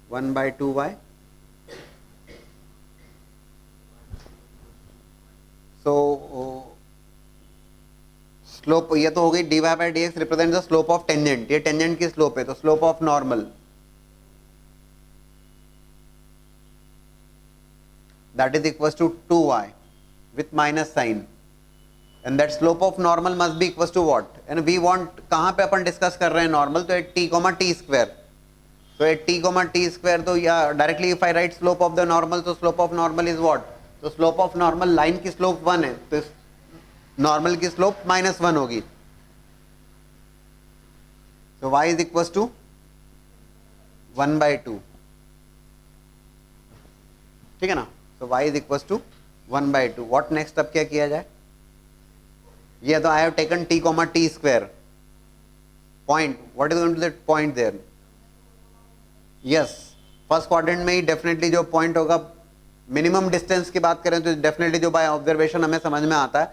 1 by 2y. So slope ये तो हो गई. dy by dx represent the slope of tangent. ये tangent की slope है तो slope of normal that is equals to 2y with minus sign, and that slope of normal must be equals to what? And we want, कहाँ पे अपन discuss कर रहे हैं normal, तो at t comma t square. तो at t comma t square तो या directly if I write slope of the normal, तो slope of normal is what? तो स्लोप ऑफ नॉर्मल, लाइन की स्लोप 1 है तो नॉर्मल की स्लोप -1 होगी. तो y is equals to 1 by 2. ठीक है ना. So y is equals to 1 by 2. What next? अब क्या किया जाए? ये तो I have taken t comma t square. Point. What is going to that point there? Yes. First quadrant में ही डेफिनेटली जो पॉइंट होगा, मिनिमम डिस्टेंस की बात करें तो डेफिनेटली जो बाय ऑब्जर्वेशन हमें समझ में आता है,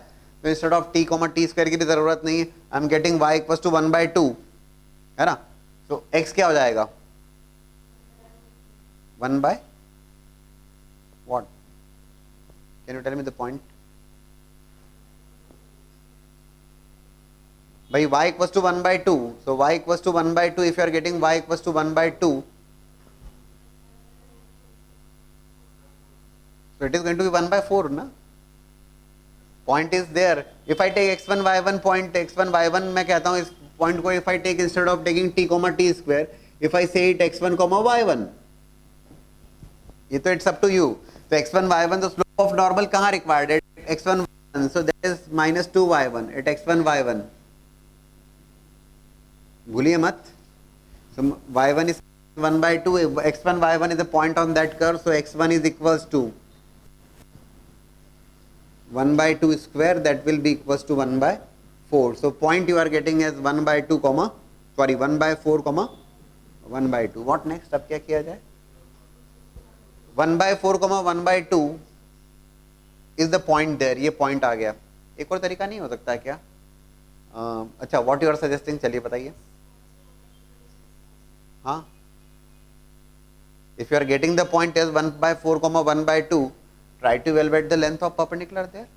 तो instead of t comma t square की भी जरूरत नहीं है. I am getting y equals to 1 by 2, है ना. तो x क्या हो जाएगा? 1 by what? Can you tell me the point? By y equals to 1 by 2. So y equals to 1 by 2. If you are getting y equals to 1 by 2, so it is going to be 1 by 4, na? Point is there. If I take x1 y1 point, x1 y1 मैं कहता हूँ इस point को, if I take instead of taking t comma t square, if I say it x1 comma y1, ये तो it's up to you. तो x1 y1 तो slope of normal कहाँ required है? x1 y1, so that is -2 y1 at x1 y1. भूलिए मत. So y1 is 1 by 2. x1 y1 is a point on that curve, so x1 is equals to 1 by 2 square, that will be equals to 1 by 4. So point you are getting as 1 by 2 comma, sorry 1 by 4 comma 1 by 2. What next? अब क्या किया जाए? 1 by 4 comma 1 by 2 is the point there. ये point आ गया. एक और तरीका नहीं हो सकता क्या? अच्छा, what you are suggesting, चलिए बताइए. हाँ, if you are getting the point as 1 by 4 comma 1 by 2, try to evaluate the length of perpendicular there.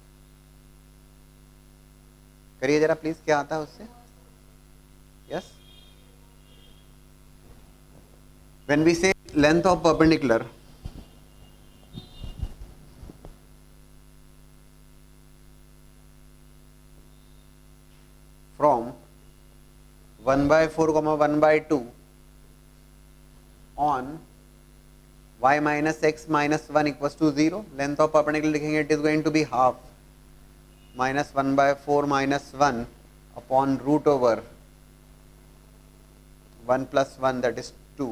करिए जरा प्लीज, क्या आता है उससे? Yes, when we say length of perpendicular, 1/4 comma 1/2 on y minus x minus 1 equals to 0. Length of perpendicular लिखेंगे, it is going to be half minus 1/4 minus 1 upon root over 1 plus 1, that is 2,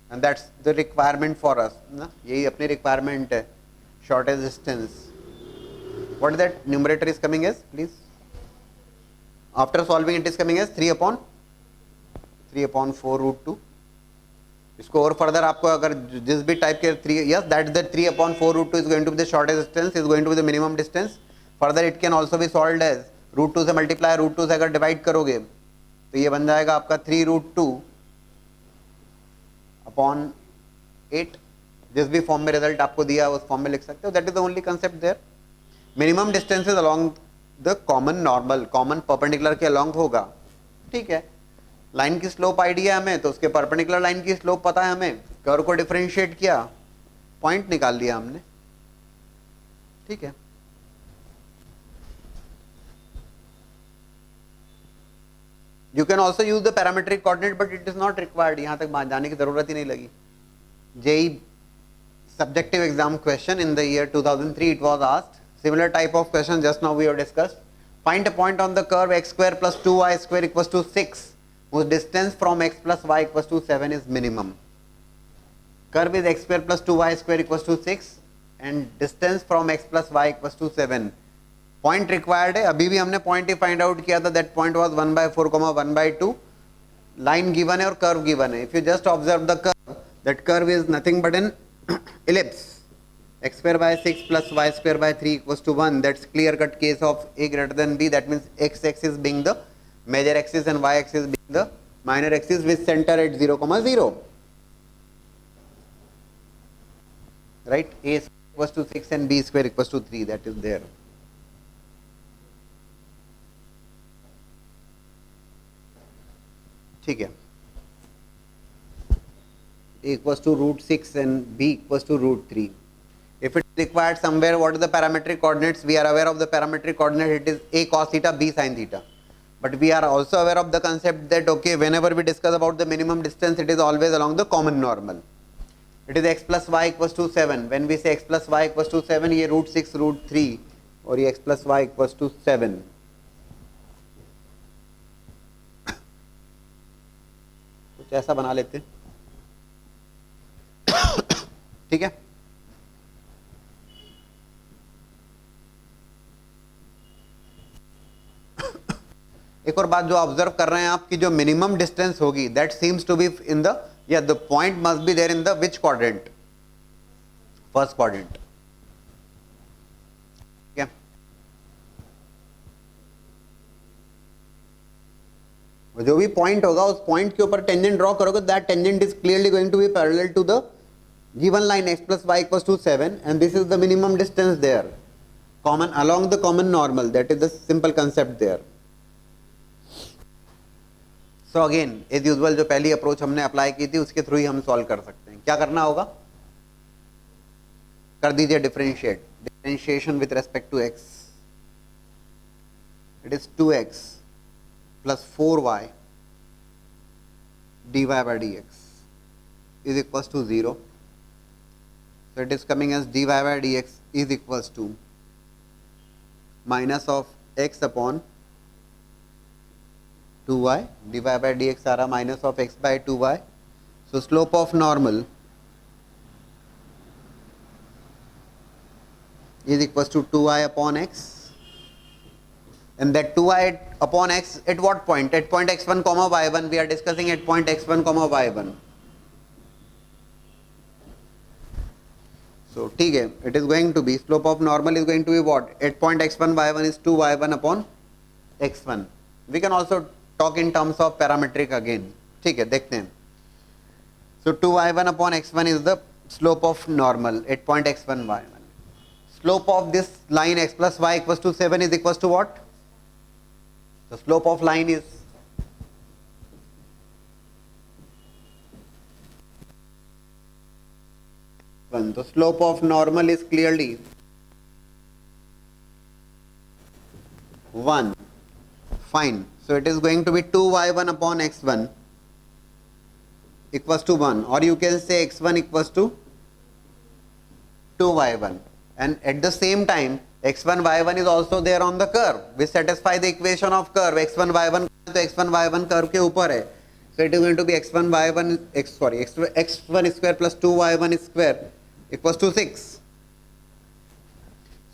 and that's the requirement for us ना, यही अपनी requirement है, shortest distance. What is that numerator is coming as, please? After solving it is coming as 3 upon 4 root 2. इसको और further आपको अगर जिस भी टाइप के 3, yes, that is the 3 upon 4 root 2 is going to be the shortest distance, is going to be the minimum distance. Further it can also be solved as root 2 से multiply, root 2 से अगर divide करोगे तो ये बन जाएगा आपका 3 root 2 upon 8. जिस भी फॉर्म में रिजल्ट आपको दिया उस फॉर्म में लिख सकते हो. That is the only concept there. Minimum distances along the common normal, common perpendicular के अलोंग होगा. ठीक है, लाइन की स्लोप आइडिया हमें, तो उसके परपेंडिकुलर लाइन की स्लोप पता है हमें, कर्व को डिफरेंशिएट किया, पॉइंट निकाल लिया हमने. ठीक है, you can also use the parametric coordinate but it is not required. यहां तक जाने की जरूरत ही नहीं लगी. JEE subjective exam question in the year 2003 it was asked. Similar type of question just now we have discussed. Find a point on the curve x square plus 2y square equals to 6 whose distance from x plus y equals to 7 is minimum. Curve is x square plus 2y square equals to 6 and distance from x plus y equals to 7. Point required है, अभी भी हमने point ही find out किया था. That point was 1/4 comma 1/2. Line given है और curve given है. If you just observe the curve, that curve is nothing but an ellipse. X square by 6 plus y square by 3 equals to 1. That's clear cut case of a greater than b. That means x axis being the major axis and y axis being the minor axis with center at 0 comma 0. Right? A equals to 6 and b square equals to 3. That is there. ठीक है, a equals to root 6 and b equals to root 3. If it is required somewhere, what is the parametric coordinates? We are aware of the parametric coordinate. It is a cos theta, b sin theta. But we are also aware of the concept that okay, whenever we discuss about the minimum distance, it is always along the common normal. It is x plus y equals to 7. When we say x plus y equals to 7, ये root 6 root 3 और ये x plus y equals to 7. कुछ ऐसा बना लेते हैं. ठीक है, एक और बात जो ऑब्जर्व कर रहे हैं आप कि जो मिनिमम डिस्टेंस होगी that seems to be in the, या the point must be there in the which quadrant? First quadrant. ठीक है, जो भी पॉइंट होगा उस पॉइंट के ऊपर टेंजेंट ड्रॉ करोगे, that tangent is clearly going to be parallel to the given line x plus y equals to 7 and this is the minimum distance there, common along the common normal. That is the simple concept there. So again as usual जो पहली approach हमने apply की थी उसके through ही हम solve कर सकते हैं. क्या करना होगा? कर दीजिए differentiate. Differentiation with respect to x, it is 2x plus 4y dy by dx is equals to 0. So it is coming as dy by dx is equals to minus of x upon 2y. dy by dx आ रहा minus of x by 2y. So slope of normal is equals to 2y upon x, and that 2y upon x at what point? At point x1 comma y1. We are discussing at point x1 comma y1. So ठीक है, it is going to be slope of normal is going to be what? At point x1 y1 is 2y1 upon x1. We can also talk in terms of parametric again. ठीक है, देखते हैं. So 2y1 upon x1 is the slope of normal at point x1 y1. Slope of this line x plus y equals to 7 is equals to what? The slope of line is the slope of normal is clearly 1. Fine. So it is going to be 2y1 upon x1 equals to 1, or you can say x1 equals to 2y1, and at the same time x1 y1 is also there on the curve. We satisfy the equation of curve x1 y1, तो x1 y1 curve के ऊपर है. So it is going to be x1 y1 x1 square plus 2y1 square equals to 6.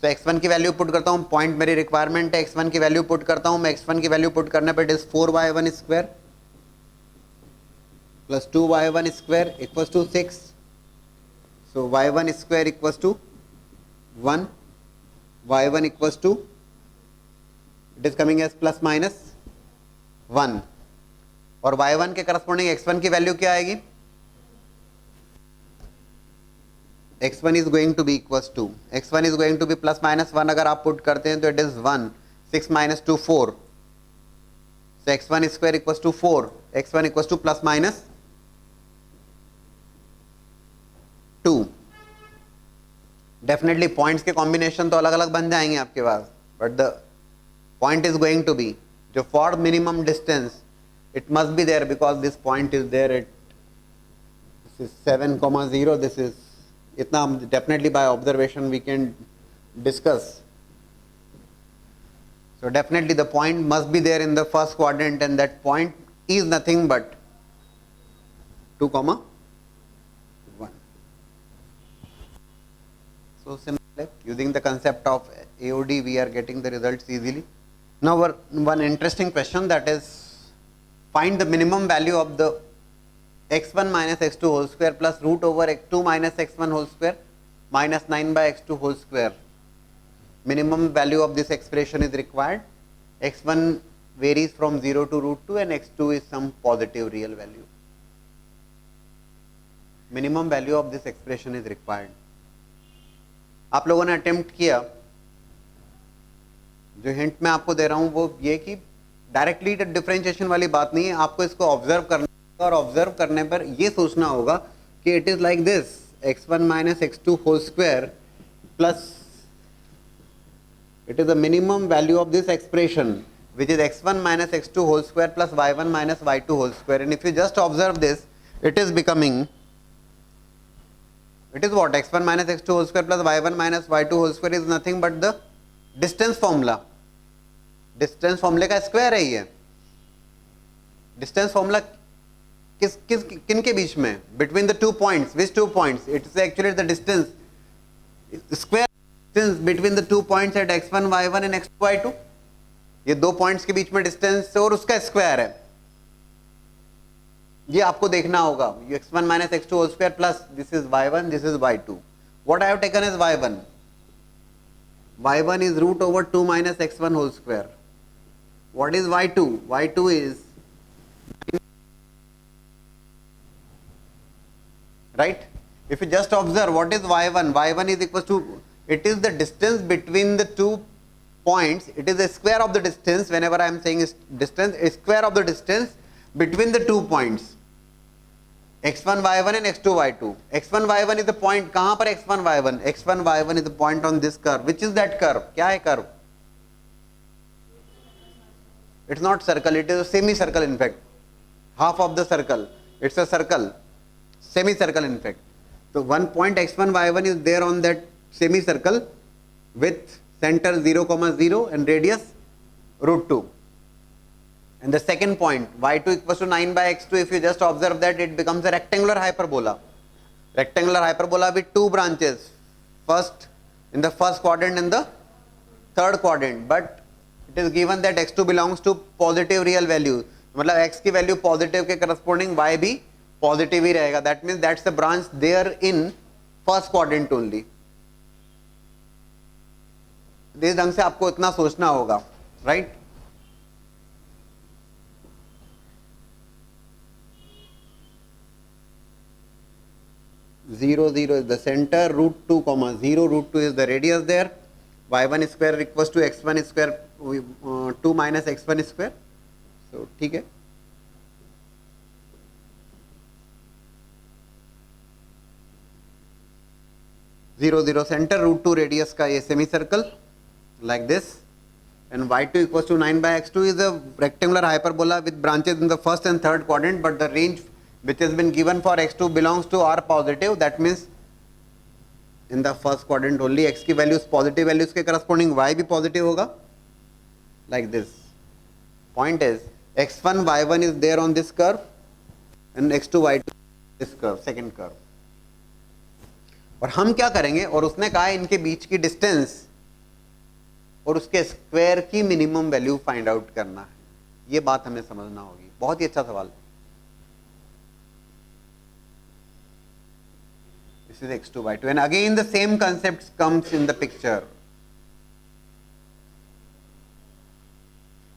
तो x1 की value put करता हूँ, point मेरी requirement है, x1 की वैल्यू पुट करता हूँ मैं. x1 की वैल्यू पुट करने पर it is 4y1 square plus 2y1 square equals to 6. So y1 square equals to 1, y1 equals to, it is coming as plus minus 1, और y1 के करस्पॉन्डिंग x1 की value क्या आएगी? x1 is going to be equals to, x1 is going to be plus minus 1. अगर आप put करते हैं तो it is 1, 6 minus 2 4. So x1 square equals to 4, x1 equals to plus minus 2. Definitely points के combination तो अलग अलग बन जाएंगे आपके पास, but the point is going to be जो for minimum distance it must be there because this point is there at this is 7,0. This is itna definitely by observation we can discuss. So definitely the point must be there in the first quadrant, and that point is nothing but 2,1. So simply using the concept of AOD we are getting the results easily. Now one interesting question, that is find the minimum value of the x1 minus x2 whole square plus root over x2 minus x1 whole square minus 9 by x2 whole square. Minimum value of this expression is required. x1 varies from 0 to root 2 and x2 is some positive real value. Minimum value of this expression is required. आप लोगों ने attempt किया, जो hint मैं आपको दे रहा हूं वो ये कि डायरेक्टली डिफरेंशिएशन वाली बात नहीं है, आपको इसको ऑब्जर्व करना होगा, और ऑब्जर्व करने पर ये सोचना होगा कि it is like this x1 minus x2 whole square plus it is the minimum value of this expression which is x1 minus x2 whole square plus y1 minus y2 whole square, and if you just observe this it is becoming, it is what, x1 minus x2 whole square plus y1 minus y2 whole square is nothing but the distance formula. Distance फॉर्मूले का square है ये. Distance formula किन के बीच में? Between the two points. Which two points? It is actually the distance, square distance between the two points at x1 y1 and x2 y2. ये दो points के बीच में डिस्टेंस और उसका स्क्वायर है, ये आपको देखना होगा. x1 minus x2 whole square plus this is y1, this is y2. What I have taken is y1. y1 is root over 2 minus x1 whole square. What is y2? y2 is, right? If you just observe what is y1, y1 is equals to, it is the distance between the two points. It is the square of the distance. Whenever I am saying is distance, a square of the distance between the two points x1 y1 and x2 y2. x1 y1 is the point, कहां पर x1 y1? x1 y1 is the point on this curve. Which is that curve? क्या है curve? It's not circle, it is a semicircle in fact. Half of the circle. It's a circle, semicircle in fact. So one point x1 y1 is there on that semicircle with center 0, 0 and radius root 2. And the second point y2 equals to 9 by x2, if you just observe that it becomes a rectangular hyperbola. Rectangular hyperbola with two branches, first in the first quadrant and the third quadrant, but it is given that x2 belongs to positive real value. मतलब x की value positive के corresponding y भी positive ही रहेगा. That means that's the branch there in first quadrant only. इस ढंग से आपको इतना सोचना होगा, right? Zero 0 is the center, root 2 comma 0, root 2 is the radius there. y1 square equals to x1 square 2 minus x1 square. So ठीक है. Zero 0 center, root 2 radius का ये semicircle like this. and y2 equals to 9 by x2 is a rectangular hyperbola with branches in the first and third quadrant, but the range which has been given for x2 belongs to r positive. That means in the first quadrant only x की values positive values के corresponding y भी positive होगा, like this. Point is x1 y1 is there on this curve and x2 y2 this curve, second curve. और हम क्या करेंगे, और उसने कहा है इनके बीच की डिस्टेंस और उसके स्क्वायर की मिनिमम वैल्यू फाइंड आउट करना है. ये बात हमें समझना होगी. बहुत ही अच्छा सवाल. This is x2 y2 and again the same concept comes in the picture.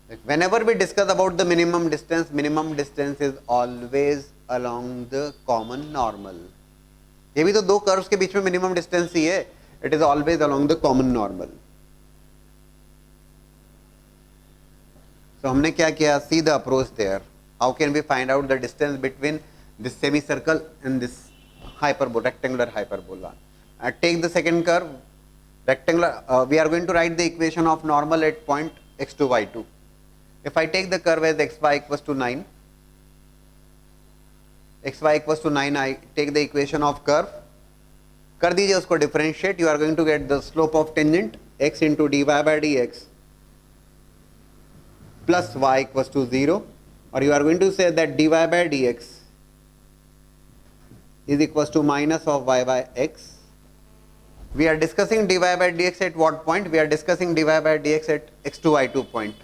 Like whenever we discuss about the minimum distance is always along the common normal. ये भी तो दो कर्व्स के बीच में मिनिमम डिस्टेंस ही है. It is always along the common normal. So हमने क्या किया, see the approach there. How can we find out the distance between this semi circle and this hyperbola, rectangular hyperbola. Take the second curve, rectangular. We are going to write the equation of normal at point x2 y2. If I take the curve as xy equals to 9, xy equals to 9, I take the equation of curve. कर दीजिए उसको differentiate. You are going to get the slope of tangent x into dy by dx plus y equals to 0, or you are going to say that dy by dx is equals to minus of y by x. We are discussing dy by dx at what point? We are discussing dy by dx at x2 y2 point.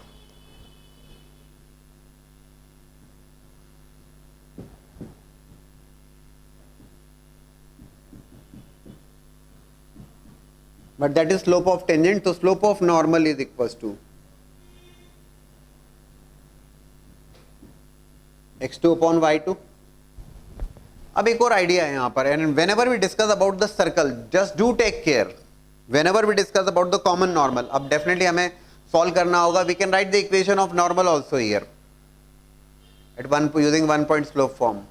But that is slope of tangent, so slope of normal is equals to x2 upon y2. अब एक और idea है यहाँ पर, and whenever we discuss about the circle just do take care. Whenever we discuss about the common normal, अब definitely हमें solve करना होगा. We can write the equation of normal also here at one using 1 point slope form.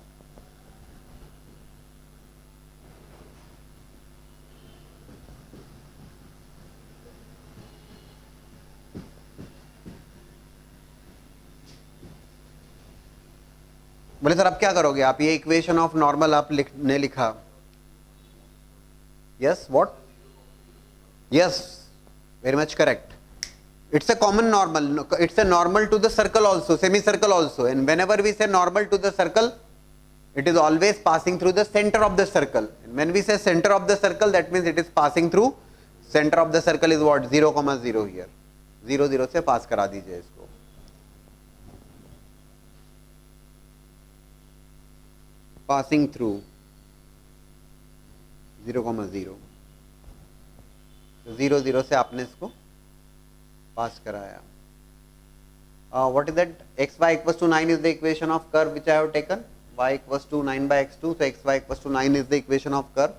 बोले sir अब क्या करोगे आप, ये इक्वेशन ऑफ नॉर्मल आपने लिखा. Yes what, yes very much correct. It's a common normal. It's a normal to the circle also, semicircle also. And whenever we say normal to the circle, it is always passing through the center of the circle. And when we say center of the circle, that means it is passing through center of the circle is what, 0, 0 here. 0, 0 से पास करा दीजिए इसको. Passing through 0, 0. 0, 0 से आपने इसको पास कराया. What is that? xy equals to 9 is the equation of curve which I have taken. Y equals to 9 by x2. So xy equals to 9 is the equation of curve.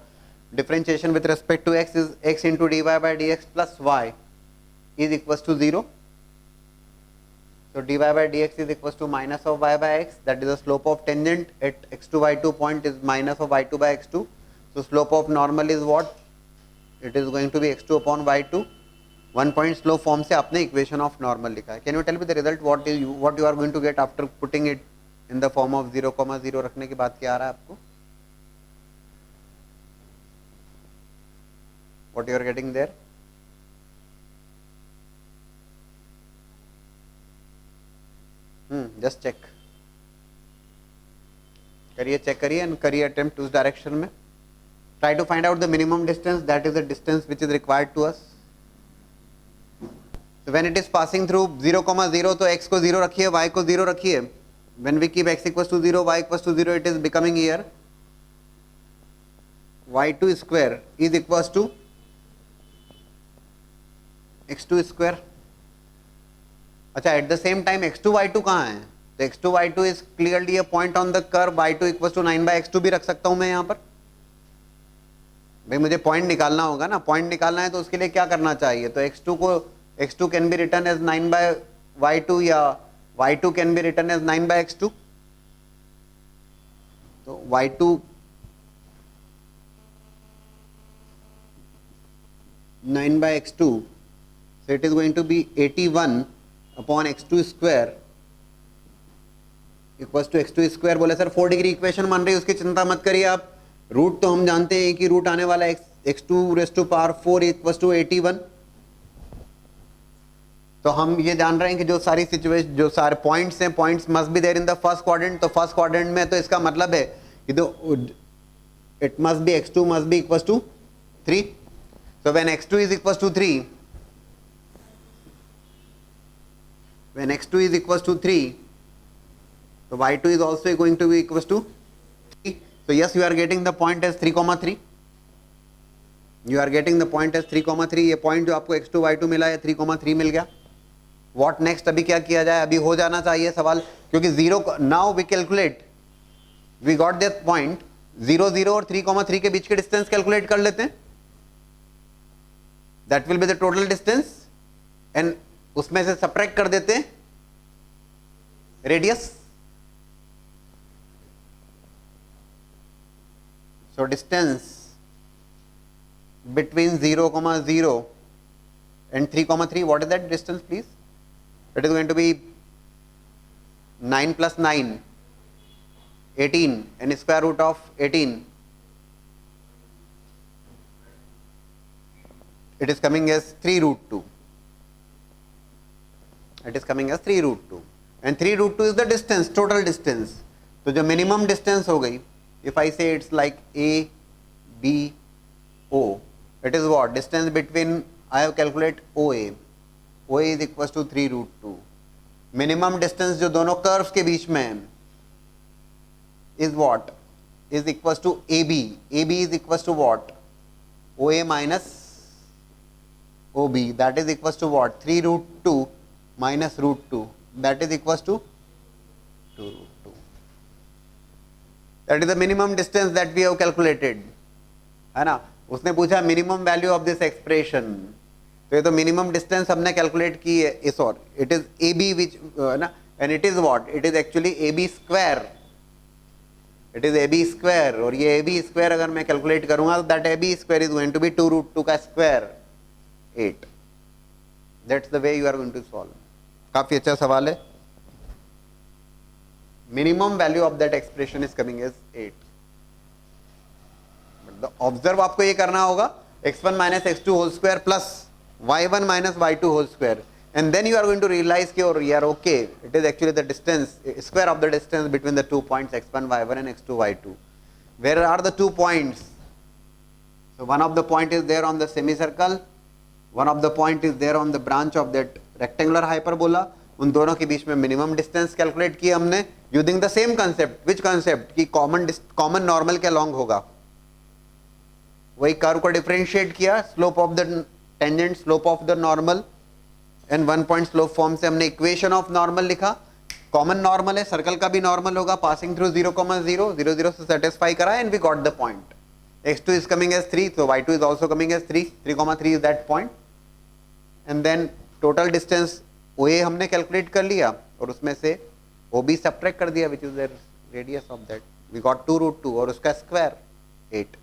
Differentiation with respect to x is x into dy by dx plus y is equals to 0. So dy by dx is equals to minus of y by x. That is the slope of tangent at x2 y2 point is minus of y2 by x2. So slope of normal is what? It is going to be x2 upon y2. 1 point slope form से आपने equation of normal लिखा है. Can you tell me the result? What you are going to get after putting it in the form of 0, 0 रखने के बाद क्या आ रहा है आपको? What you are getting there? Just check. करिए, check करिए and करिए attempt उस direction में. Try to find out the minimum distance. That is the distance which is required to us. So when it is passing through 0, 0, तो x को 0 रखिए, y को 0 रखिए. When we keep x equals to 0, y equals to 0, it is becoming here y2 square is equals to x2 square. अच्छा, at the same time x2 y2 कहाँ है? तो x2 y2 is clearly a point on the curve. y2 equals to 9 by x2 भी रख सकता हूँ मैं यहाँ पर. भाई मुझे पॉइंट निकालना होगा ना. पॉइंट निकालना है तो उसके लिए क्या करना चाहिए? तो x2 can be written as 9 by y2 या y2 can be written as 9 by x2. तो y2 9 by x2 So it is going to be 81 upon x2 square equals to x2 square. बोले सर 4 डिग्री इक्वेशन मान रही है, उसकी चिंता मत करिए आप. रूट तो हम जानते हैं कि रूट आने वाला है x2 raise to power 4 equals to 81. तो हम ये जान रहे हैं कि जो सारी सिचुएशन, जो सारे पॉइंट्स हैं, points must be there in the first quadrant. तो फर्स्ट क्वाड्रेंट में तो इसका मतलब है कि तो it must be x2 must be equals to 3. So when x2 is equals to 3, when x2 is equals to 3, so y2 is also going to be equals to 3. So yes, you are getting the point as 3,3. You are getting the point as 3,3. ये point जो आपको x2 y2 मिला है 3,3 मिल गया. What next? अभी क्या किया जाए? अभी हो जाना चाहिए सवाल, क्योंकि 0 now we calculate, we got that point 0 0 और 3,3 के बीच के डिस्टेंस कैलकुलेट कर लेते हैं. That will be the total distance and उसमें से सब्ट्रैक्ट कर देते हैं radius. So distance between 0, 0 and 3,3, what is that distance please? It is going to be 9 plus 9, 18, and square root of 18. It is coming as 3 root 2. It is coming as 3 root 2. And 3 root 2 is the distance, total distance. तो जो minimum distance हो गई, if I say it's like A, B, O, it is what? Distance between, I have calculate OA. OA is equals to 3 root 2. Minimum distance जो दोनों curves के बीच में है, is what? Is equals to AB. AB is equals to what? OA minus OB. That is equals to what? 3 root 2 minus root 2. That is equals to 2 root 2. That is the minimum distance that we have calculated. है ना? उसने पूछा minimum value of this expression. तो ये तो minimum distance हमने calculate की है. इस और it is AB which ना, and it is what? It is actually AB square. It is AB square. और ये AB square अगर मैं calculate करूँगा तो that AB square is going to be 2 root 2 का square 8. That's the way you are going to solve. काफी अच्छा सवाल है. Minimum value of that expression is coming as 8. But the observe आपको ये करना होगा x1 minus x2 whole square plus y1 minus y2 whole square, and then you are going to realize कि और यार okay, it is actually the distance, square of the distance between the 2 points x1 y1 and x2 y2. Where are the 2 points? So one of the point is there on the semicircle, one of the point is there on the branch of that rectangular hyperbola. उन दोनों के बीच में minimum distance calculate किया हमने using the same concept. Which concept? कि common normal के along होगा. वही कर्व को डिफरेंशिएट किया, slope of the tangent, slope of the normal, and 1 point slope form से हमने इक्वेशन ऑफ नॉर्मल लिखा. कॉमन नॉर्मल है, सर्कल का भी नॉर्मल होगा, पासिंग थ्रू 0, 0, 0, 0 से सेटिस्फाई करा, and we got the point. x2 is coming as 3, so y2 is also coming as 3, 3,3 is that point. And then total distance OA हमने calculate कर लिया और उसमें से OB सब्ट्रैक्ट कर दिया, which is the radius of that. We got 2 root 2 और उसका स्क्वायर 8.